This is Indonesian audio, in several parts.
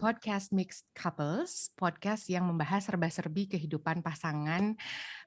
podcast Mixed Couples, podcast yang membahas serba-serbi kehidupan pasangan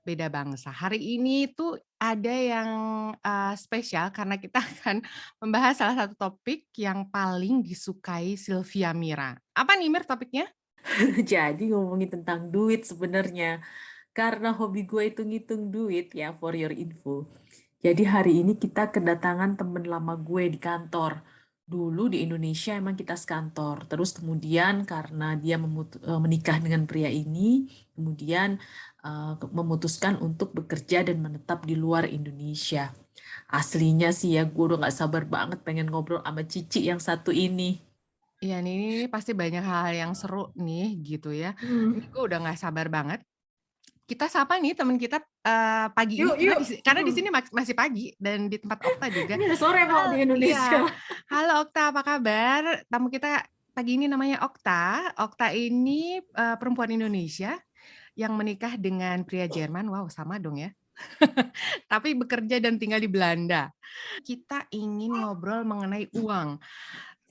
beda bangsa. Hari ini tuh ada yang spesial karena kita akan membahas salah satu topik yang paling disukai Sylvia Mira. Apa nih Mir topiknya? Jadi ngomongin tentang duit sebenarnya. Karena hobi gue itu ngitung duit ya, for your info. Jadi hari ini kita kedatangan temen lama gue di kantor. Dulu di Indonesia emang kita sekantor. Terus kemudian karena dia menikah dengan pria ini, kemudian memutuskan untuk bekerja dan menetap di luar Indonesia. Aslinya sih ya, gue udah gak sabar banget pengen ngobrol sama Cici yang satu ini. Iya nih, ini pasti banyak hal yang seru nih gitu ya. Ini gue udah gak sabar banget. Kita sapa nih teman kita pagi ini karena di sini masih pagi dan di tempat Okta juga. Ini udah sore mau di Indonesia. Iya. Halo Okta, apa kabar? Tamu kita pagi ini namanya Okta. Okta ini perempuan Indonesia yang menikah dengan pria Jerman. Wow, sama dong ya. Tapi bekerja dan tinggal di Belanda. Kita ingin ngobrol mengenai uang.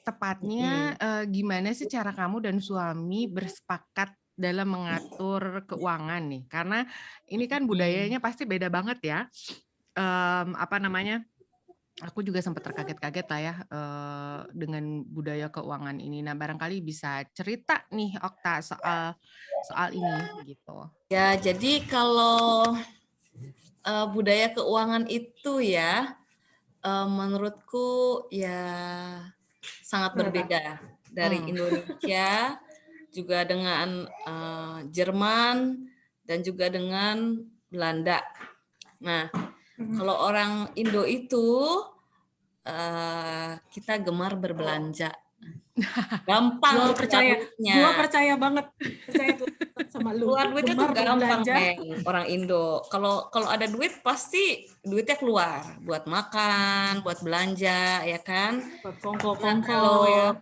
Tepatnya gimana sih cara kamu dan suami bersepakat dalam mengatur keuangan nih? Karena ini kan budayanya pasti beda banget ya. Aku juga sempat terkaget-kaget lah ya dengan budaya keuangan ini. Nah, barangkali bisa cerita nih Okta soal ini gitu. Ya, jadi kalau budaya keuangan itu ya, menurutku ya sangat berbeda dari Indonesia, juga dengan Jerman dan juga dengan Belanda. Nah, kalau orang Indo itu kita gemar berbelanja. Gampang Gue percaya banget. Percaya sama lu. Keluar duitnya tuh gampang, orang Indo. Kalau ada duit pasti duitnya keluar buat makan, buat belanja, ya kan? Buat kongko ya.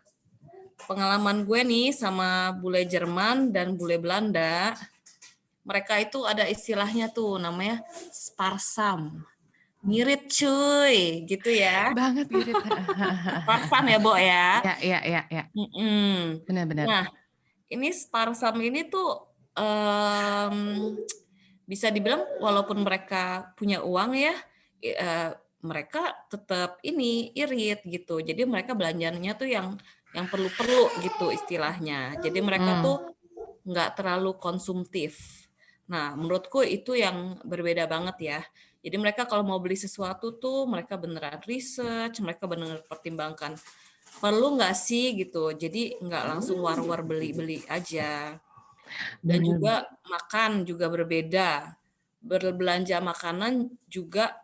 Pengalaman gue nih sama bule Jerman dan bule Belanda, mereka itu ada istilahnya tuh namanya sparsam. Ngirit cuy, gitu ya. Banget ngirit. Sparsam ya, Bo ya. Ya. Benar-benar. Nah, ini sparsam ini tuh bisa dibilang walaupun mereka punya uang ya, mereka tetap irit gitu. Jadi mereka belanjanya tuh yang perlu-perlu gitu istilahnya. Jadi mereka tuh nggak terlalu konsumtif. Nah, menurutku itu yang berbeda banget ya. Jadi mereka kalau mau beli sesuatu tuh mereka beneran research, mereka beneran pertimbangkan perlu nggak sih gitu. Jadi nggak langsung war-war beli-beli aja. Dan juga makan juga berbeda. Berbelanja makanan juga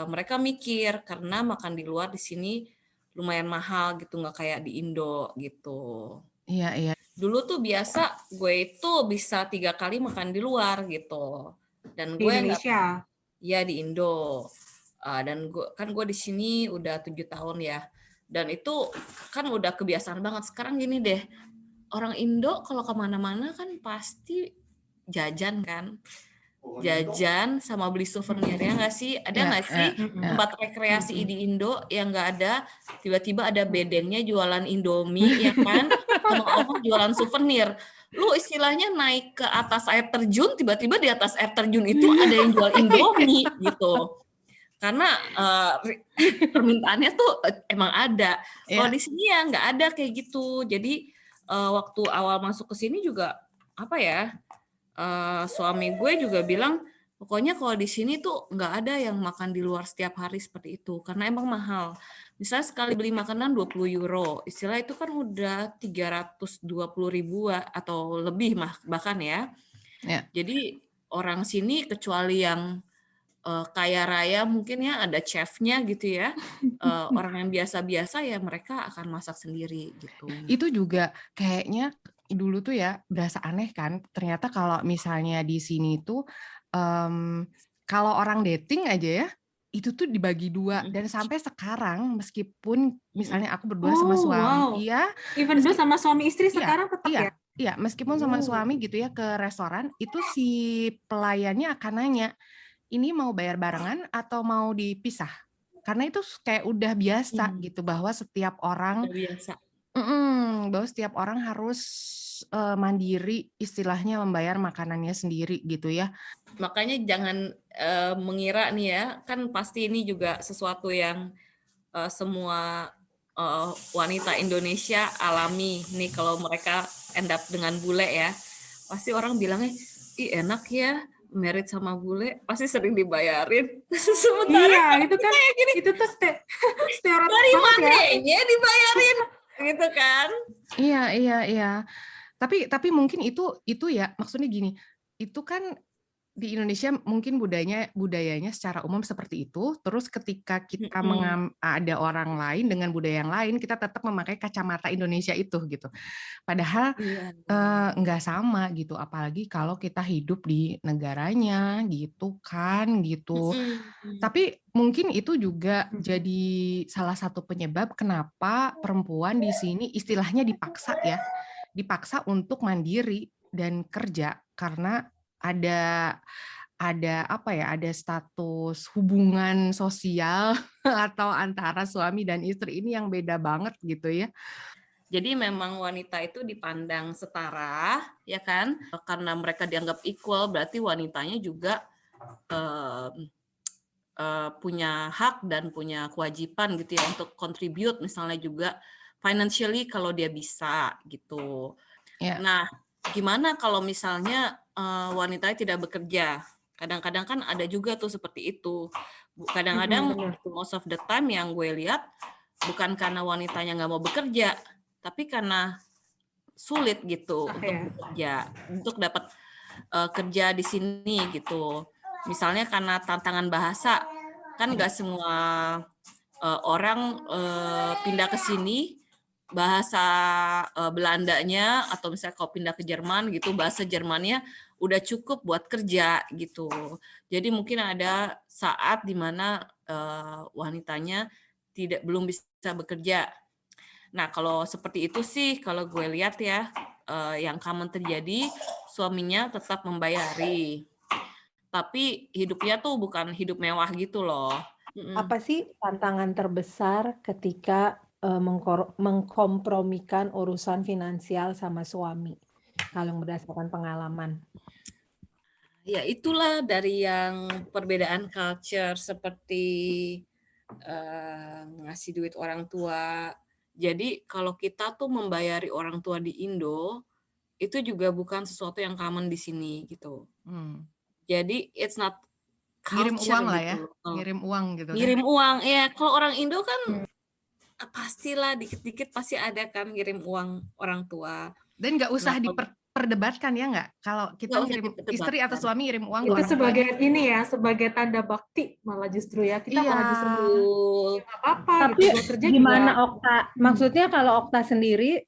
mereka mikir karena makan di luar di sini lumayan mahal gitu, nggak kayak di Indo gitu. Iya. Dulu tuh biasa gue itu bisa 3 kali makan di luar gitu. Dan gue di Indonesia. Ya di Indo. Dan gue di sini udah 7 tahun ya. Dan itu kan udah kebiasaan banget. Sekarang gini deh, orang Indo kalau kemana-mana kan pasti jajan kan, jajan sama beli souvenir ya nggak sih? Ada nggak sih tempat rekreasi di Indo yang nggak ada tiba-tiba ada bedengnya jualan Indomie ya kan, sama orang jualan souvenir. Lu istilahnya naik ke atas air terjun, tiba-tiba di atas air terjun itu ada yang jual Indomie gitu. Karena permintaannya tuh emang ada. Kalau di sini ya nggak ada kayak gitu. Jadi waktu awal masuk ke sini juga apa ya, suami gue juga bilang pokoknya kalau di sini tuh nggak ada yang makan di luar setiap hari seperti itu karena emang mahal. Misalnya sekali beli makanan 20 euro, istilah itu kan udah 320.000 atau lebih bahkan ya. Jadi orang sini kecuali yang kaya raya mungkin ya ada chefnya gitu ya, orang yang biasa-biasa ya mereka akan masak sendiri gitu. Itu juga kayaknya dulu tuh ya berasa aneh kan, ternyata kalau misalnya di sini tuh kalau orang dating aja ya itu tuh dibagi 2 dan sampai sekarang meskipun misalnya aku berdua sama suami, even sama suami istri sekarang tetap ya. Iya, meskipun sama suami gitu ya ke restoran itu si pelayannya akan nanya, ini mau bayar barengan atau mau dipisah? Karena itu kayak udah biasa gitu bahwa setiap orang bahwa setiap orang harus mandiri, istilahnya membayar makanannya sendiri gitu ya. Makanya jangan mengira nih ya, kan pasti ini juga sesuatu yang semua wanita Indonesia alami nih kalau mereka end up dengan bule ya. Pasti orang bilangnya, ih enak ya married sama bule, pasti sering dibayarin. Sementara Iya, kalau itu kita kan, kayak gini, itu tuh stereotip dari banget ya. mananya dibayarin gitu kan. Iya, iya, iya. Tapi mungkin itu ya, maksudnya gini, itu kan di Indonesia mungkin budayanya secara umum seperti itu. Terus ketika kita ada orang lain dengan budaya yang lain, kita tetap memakai kacamata Indonesia itu gitu. Padahal Iya. nggak sama gitu. Apalagi kalau kita hidup di negaranya gitu kan gitu. Tapi mungkin itu juga jadi salah satu penyebab kenapa perempuan di sini istilahnya dipaksa ya, dipaksa untuk mandiri dan kerja karena ada apa ya, ada status hubungan sosial atau antara suami dan istri ini yang beda banget gitu ya. Jadi memang wanita itu dipandang setara, ya kan? Karena mereka dianggap equal, berarti wanitanya juga punya hak dan punya kewajiban gitu ya untuk contribute misalnya juga financially kalau dia bisa gitu. Ya. Nah, gimana kalau misalnya wanitanya tidak bekerja? Kadang-kadang kan ada juga tuh seperti itu. Kadang-kadang most of the time yang gue lihat bukan karena wanitanya nggak mau bekerja, tapi karena sulit gitu untuk bekerja, untuk dapat kerja di sini gitu. Misalnya karena tantangan bahasa, kan nggak semua orang pindah ke sini bahasa Belandanya atau misalnya kalau pindah ke Jerman gitu bahasa Jermannya udah cukup buat kerja gitu. Jadi mungkin ada saat di mana wanitanya belum bisa bekerja. Nah, kalau seperti itu sih kalau gue lihat ya yang common terjadi suaminya tetap membayari. Tapi hidupnya tuh bukan hidup mewah gitu loh. Apa sih tantangan terbesar ketika mengkompromikan urusan finansial sama suami? Kalau berdasarkan pengalaman. Ya itulah dari yang perbedaan culture seperti ngasih duit orang tua. Jadi kalau kita tuh membayari orang tua di Indo, itu juga bukan sesuatu yang common di sini gitu. Jadi it's not Ngirim culture uang lah ya, gitu. ngirim uang gitu kan. Ngirim uang, ya kalau orang Indo kan pastilah dikit-dikit pasti ada kan ngirim uang orang tua. Dan nggak usah diperdebatkan ya nggak? Kalau kita ngirim istri atau suami ngirim uang ke orang tuanya. Itu sebagai ini ya, sebagai tanda bakti malah justru ya. Kita malah justru nggak apa-apa Tapi gitu. Buat kerja gimana juga. Okta? Maksudnya kalau Okta sendiri,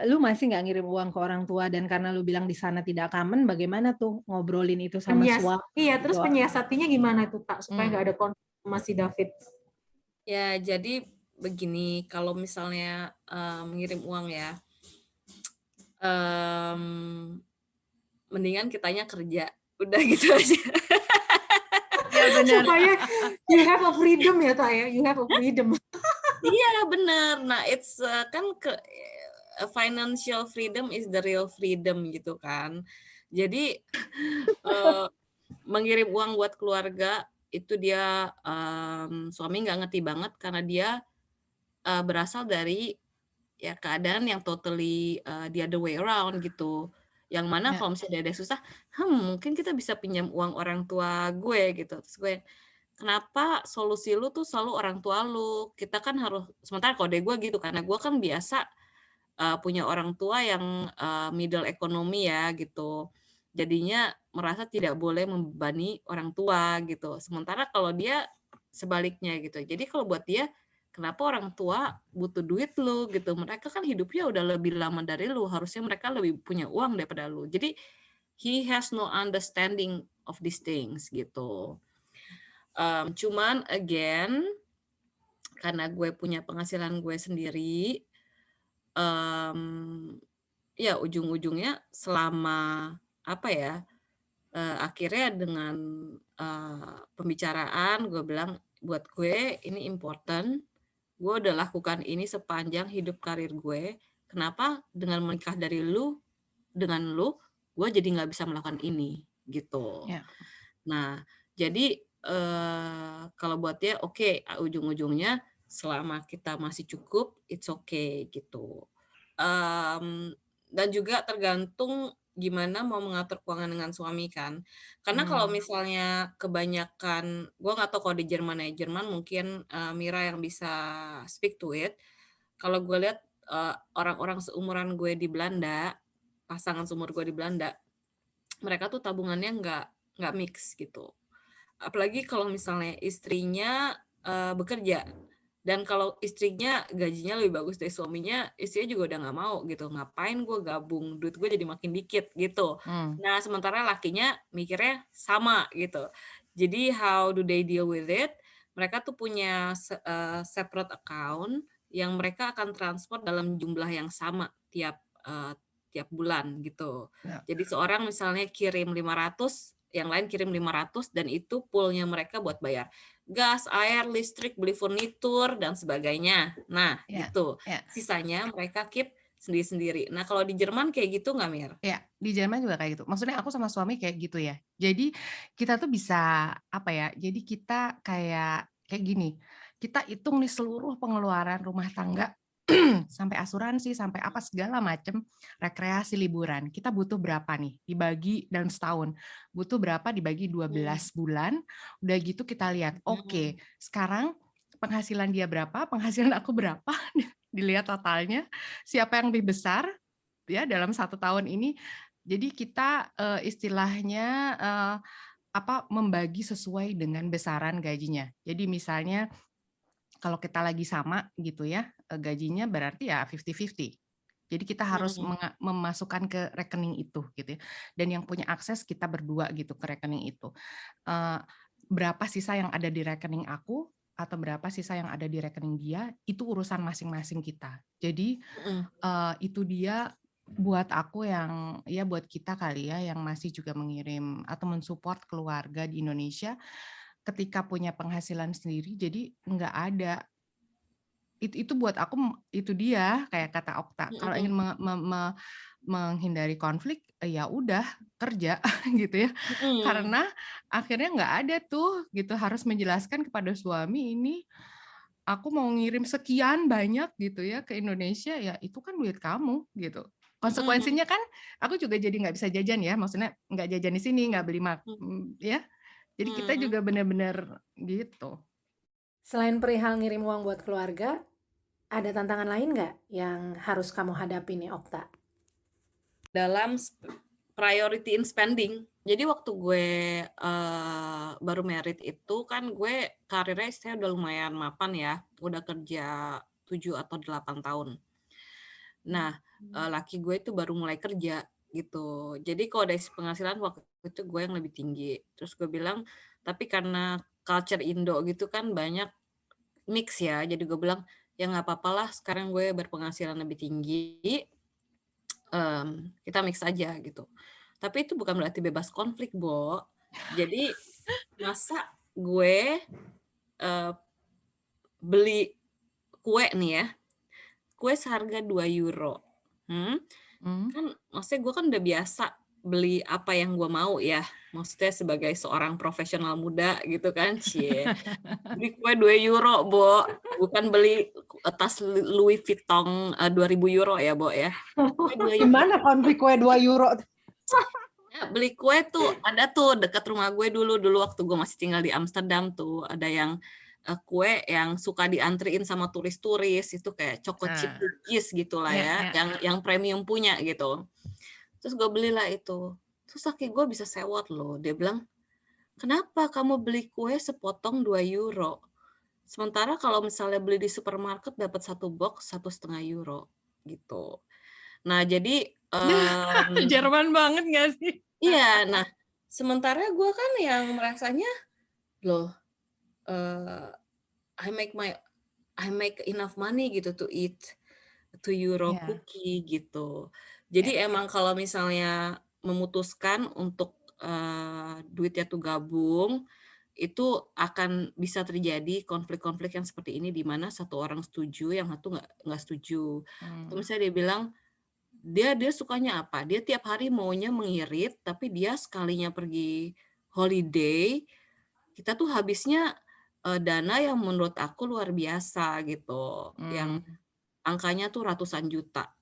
lu masih nggak ngirim uang ke orang tua dan karena lu bilang di sana tidak common, bagaimana tuh ngobrolin itu sama suami? Iya, terus penyiasatinya gimana tuh Tak supaya nggak ada konflik sama si David? Ya, jadi begini, kalau misalnya mengirim uang ya, mendingan kitanya kerja, udah gitu aja. Ya benar. Supaya you have a freedom ya Tak ya, you have a freedom. Iya benar. Nah, it's kan financial freedom is the real freedom gitu kan. Jadi mengirim uang buat keluarga itu dia suami nggak ngerti banget karena dia berasal dari ya keadaan yang totally the other way around gitu. Yang mana kalau misalnya ada susah, mungkin kita bisa pinjam uang orang tua gue gitu. Terus gue, kenapa solusi lu tuh selalu orang tua lu? Kita kan harus, sementara kode gue gitu, karena gue kan biasa punya orang tua yang middle economy ya gitu. Jadinya merasa tidak boleh membebani orang tua gitu. Sementara kalau dia sebaliknya gitu. Jadi kalau buat dia, kenapa orang tua butuh duit lu gitu? Mereka kan hidupnya udah lebih lama dari lu. Harusnya mereka lebih punya uang daripada lu. Jadi he has no understanding of these things gitu. Cuman again, karena gue punya penghasilan gue sendiri, ya ujung-ujungnya selama apa ya, akhirnya dengan pembicaraan gue bilang buat gue ini important, gue udah lakukan ini sepanjang hidup karir gue, kenapa dengan menikah dengan lu, gue jadi nggak bisa melakukan ini gitu. Ya. Nah, jadi kalau buat dia oke, ujung-ujungnya selama kita masih cukup, it's okay gitu. Dan juga tergantung gimana mau mengatur keuangan dengan suami kan. Karena kalau misalnya kebanyakan, gue nggak tahu kalau di Jerman ya, Jerman mungkin Mira yang bisa speak to it. Kalau gue lihat orang-orang seumuran gue di Belanda, pasangan seumur gue di Belanda, mereka tuh tabungannya nggak mix gitu. Apalagi kalau misalnya istrinya bekerja, dan kalau istrinya gajinya lebih bagus dari suaminya, istrinya juga udah nggak mau gitu. Ngapain gue gabung, duit gue jadi makin dikit gitu. Nah, sementara lakinya mikirnya sama gitu. Jadi how do they deal with it? Mereka tuh punya separate account yang mereka akan transfer dalam jumlah yang sama tiap bulan gitu. Ya. Jadi seorang misalnya kirim 500, yang lain kirim 500, dan itu poolnya mereka buat bayar gas, air, listrik, beli furnitur, dan sebagainya. Nah, Ya. gitu. Ya. Sisanya mereka keep sendiri-sendiri. Nah, kalau di Jerman kayak gitu nggak, Mir? Ya, di Jerman juga kayak gitu. Maksudnya aku sama suami kayak gitu ya. Jadi kita tuh bisa apa ya? Jadi kita kayak gini. Kita hitung nih seluruh pengeluaran rumah tangga sampai asuransi, sampai apa segala macam, rekreasi, liburan. Kita butuh berapa nih dibagi dalam setahun? Butuh berapa dibagi 12 bulan? Udah gitu kita lihat. Oke, sekarang penghasilan dia berapa? Penghasilan aku berapa? Dilihat totalnya. Siapa yang lebih besar? Ya dalam 1 tahun ini. Jadi kita istilahnya membagi sesuai dengan besaran gajinya. Jadi misalnya kalau kita lagi sama gitu ya gajinya, berarti ya 50-50. Jadi kita harus memasukkan ke rekening itu gitu ya. Dan yang punya akses kita berdua gitu ke rekening itu. Berapa sisa yang ada di rekening aku atau berapa sisa yang ada di rekening dia, itu urusan masing-masing kita. Jadi itu dia buat aku yang ya buat kita kali ya yang masih juga mengirim atau mensupport keluarga di Indonesia, ketika punya penghasilan sendiri jadi nggak ada. Itu buat aku itu dia kayak kata Okta, kalau ingin menghindari konflik ya udah kerja gitu ya. Karena akhirnya nggak ada tuh gitu harus menjelaskan kepada suami, ini aku mau ngirim sekian banyak gitu ya ke Indonesia, ya itu kan duit kamu gitu. Konsekuensinya kan aku juga jadi nggak bisa jajan ya, maksudnya nggak jajan di sini, nggak beli ya. Jadi kita juga benar-benar gitu. Selain perihal ngirim uang buat keluarga, ada tantangan lain nggak yang harus kamu hadapi nih, Okta? Dalam priority in spending. Jadi waktu gue baru married itu kan gue karirnya istilahnya udah lumayan mapan ya. Udah kerja 7 atau 8 tahun. Nah, laki gue itu baru mulai kerja gitu. Jadi kalau dari penghasilan waktu itu gue yang lebih tinggi. Terus gue bilang, tapi karena culture Indo gitu kan banyak mix ya. Jadi gue bilang, ya nggak apa-apa lah sekarang gue berpenghasilan lebih tinggi, kita mix aja gitu. Tapi itu bukan berarti bebas konflik, Bo. Jadi masa gue beli kue nih ya, kue seharga 2 euro. Kan maksudnya gue kan udah biasa beli apa yang gue mau ya. Maksudnya sebagai seorang profesional muda gitu kan. Beli kue 2 euro, Bo. Bukan beli tas Louis Vuitton 2.000 euro ya, Bo ya. Gimana konflik kue 2 euro? Ya, beli kue tuh ada tuh dekat rumah gue dulu waktu gue masih tinggal di Amsterdam tuh ada yang kue yang suka diantriin sama turis-turis itu kayak choco chip cookies gitulah ya, yang premium punya gitu. Terus gue belilah itu. Terus laki gue bisa sewot loh. Dia bilang, kenapa kamu beli kue sepotong 2 euro? Sementara kalau misalnya beli di supermarket dapat 1 box 1,5 euro gitu. Nah jadi Jerman banget nggak sih? iya, nah sementara gue kan yang merasanya loh, I make enough money gitu to eat 2 euro cookie gitu. Jadi emang kalau misalnya memutuskan untuk duitnya tuh gabung, itu akan bisa terjadi konflik-konflik yang seperti ini di mana satu orang setuju, yang satu nggak setuju. Atau misalnya dia bilang dia sukanya apa? Dia tiap hari maunya mengirit, tapi dia sekalinya pergi holiday, kita tuh habisnya dana yang menurut aku luar biasa gitu, yang angkanya tuh ratusan juta.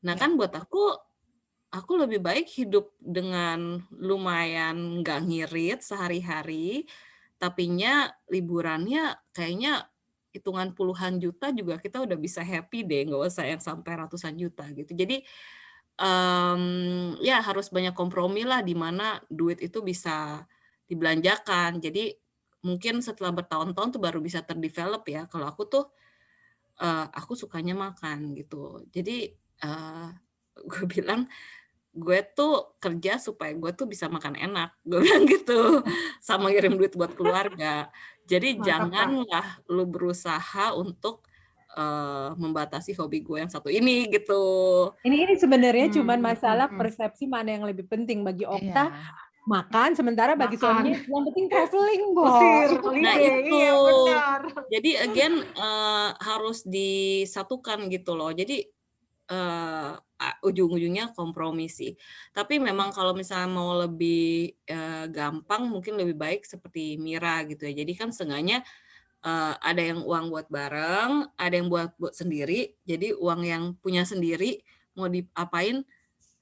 Nah Ya. kan buat aku lebih baik hidup dengan lumayan nggak ngirit sehari-hari, tapinya liburannya kayaknya hitungan puluhan juta juga kita udah bisa happy deh, nggak usah yang sampai ratusan juta gitu. Jadi ya harus banyak kompromi lah di mana duit itu bisa dibelanjakan. Jadi mungkin setelah bertahun-tahun tuh baru bisa terdevelop ya. Kalau aku tuh aku sukanya makan gitu. Jadi gue bilang gue tuh kerja supaya gue tuh bisa makan enak, gue bilang gitu, sama ngirim duit buat keluarga. Jadi Mantap, Kak. janganlah lu berusaha untuk membatasi hobi gue yang satu ini gitu. Ini sebenarnya cuman Hmm, masalah hmm. persepsi mana yang lebih penting bagi Okta, Iya. makan, sementara bagi suaminya Makan. yang penting traveling, Bo. Mesir, Nah holiday, itu, iya benar. jadi again harus disatukan gitu loh. Jadi ujung-ujungnya kompromi sih. Tapi memang kalau misalnya mau lebih gampang, mungkin lebih baik seperti Mira gitu ya. Jadi kan seenggaknya ada yang uang buat bareng, ada yang buat sendiri. Jadi uang yang punya sendiri mau diapain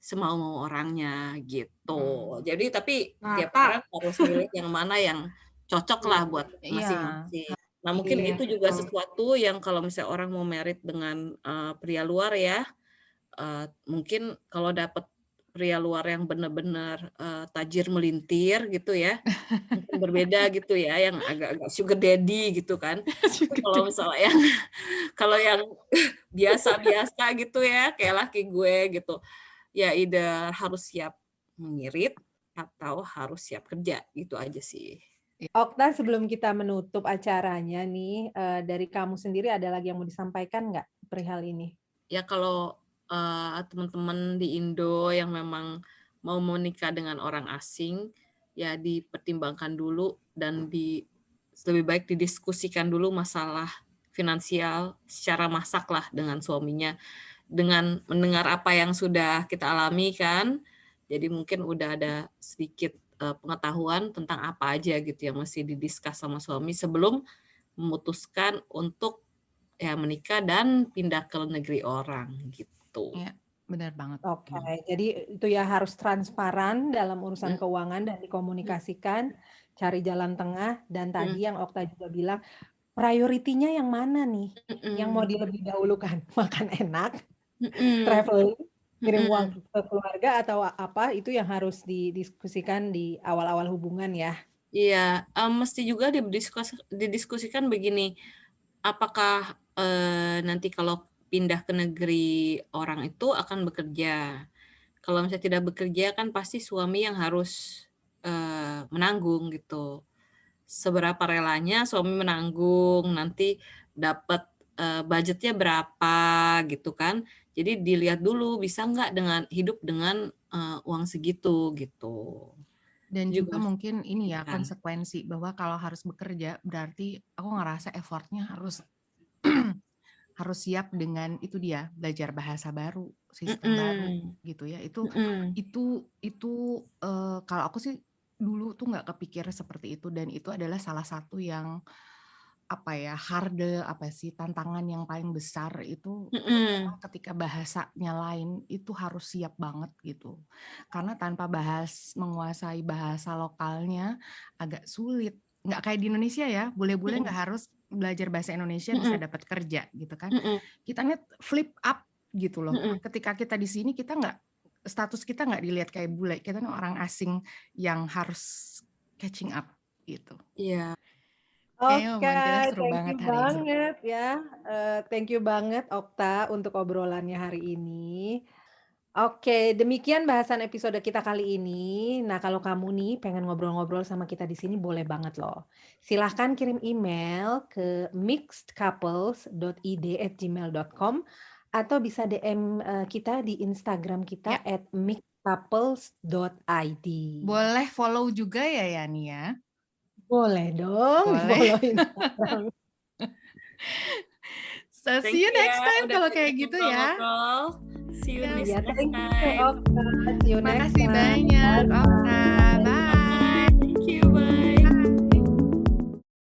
semau-mau orangnya gitu. Jadi tapi tiap orang harus milih yang mana yang cocok lah buat Iya. masing-masing. Nah mungkin Iya, itu juga betul. sesuatu yang kalau misalnya orang mau merit dengan pria luar ya, mungkin kalau dapat pria luar yang benar-benar tajir melintir gitu ya, mungkin berbeda gitu ya, yang agak-agak sugar daddy gitu kan. Tapi kalau misalnya yang kalau yang biasa-biasa gitu ya, kayak laki gue gitu, ya either harus siap mengirit atau harus siap kerja, gitu aja sih. Okta, sebelum kita menutup acaranya nih, dari kamu sendiri ada lagi yang mau disampaikan nggak perihal ini? Ya kalau teman-teman di Indo yang memang mau menikah dengan orang asing, ya dipertimbangkan dulu dan lebih baik didiskusikan dulu masalah finansial secara masak lah dengan suaminya. Dengan mendengar apa yang sudah kita alami kan, jadi mungkin udah ada sedikit pengetahuan tentang apa aja gitu yang mesti didiskus sama suami sebelum memutuskan untuk ya menikah dan pindah ke negeri orang gitu. Iya, benar banget. Oke, jadi itu ya harus transparan dalam urusan keuangan dan dikomunikasikan, cari jalan tengah, dan tadi yang Okta juga bilang, prioritinya yang mana nih? Yang mau dilebih dahulukan, makan enak, traveling, kirim uang ke keluarga atau apa, itu yang harus didiskusikan di awal-awal hubungan ya. Iya, mesti juga didiskusikan begini, apakah nanti kalau pindah ke negeri orang itu akan bekerja. Kalau misalnya tidak bekerja kan pasti suami yang harus menanggung gitu. Seberapa relanya suami menanggung, nanti dapat budgetnya berapa gitu kan. Jadi dilihat dulu bisa nggak hidup dengan uang segitu gitu. Dan Itu juga mungkin ini ya ya. konsekuensi bahwa kalau harus bekerja berarti aku ngerasa effortnya harus harus siap dengan itu dia belajar bahasa baru, sistem baru gitu ya. Itu kalau aku sih dulu tuh nggak kepikir seperti itu dan itu adalah salah satu yang apa ya tantangan yang paling besar itu memang ketika bahasanya lain itu harus siap banget gitu. Karena tanpa menguasai bahasa lokalnya agak sulit. Nggak kayak di Indonesia ya, bule-bule nggak harus belajar bahasa Indonesia bisa dapat kerja gitu kan. Kita nih flip up gitu loh. Ketika kita di sini status kita nggak dilihat kayak bule, kita nih orang asing yang harus catching up gitu. Iya. Oke, Seru thank banget you hari ini. banget ya. Thank you banget Okta untuk obrolannya hari ini. Oke, demikian bahasan episode kita kali ini. Nah, kalau kamu nih pengen ngobrol-ngobrol sama kita di sini boleh banget loh. Silahkan kirim email ke mixedcouples.id@gmail.com atau bisa DM kita di Instagram kita @mixedcouples.id. Boleh follow juga ya Yani ya. Boleh dong, Boleh. follow Instagram. So, Thank see you you next ya time udah kalau banyak kayak gitu ya. ngobrol-ngobrol. See you Iya. next Iya, thank you time. Okta. See you next Makasih time. banyak, Bye-bye. Okta.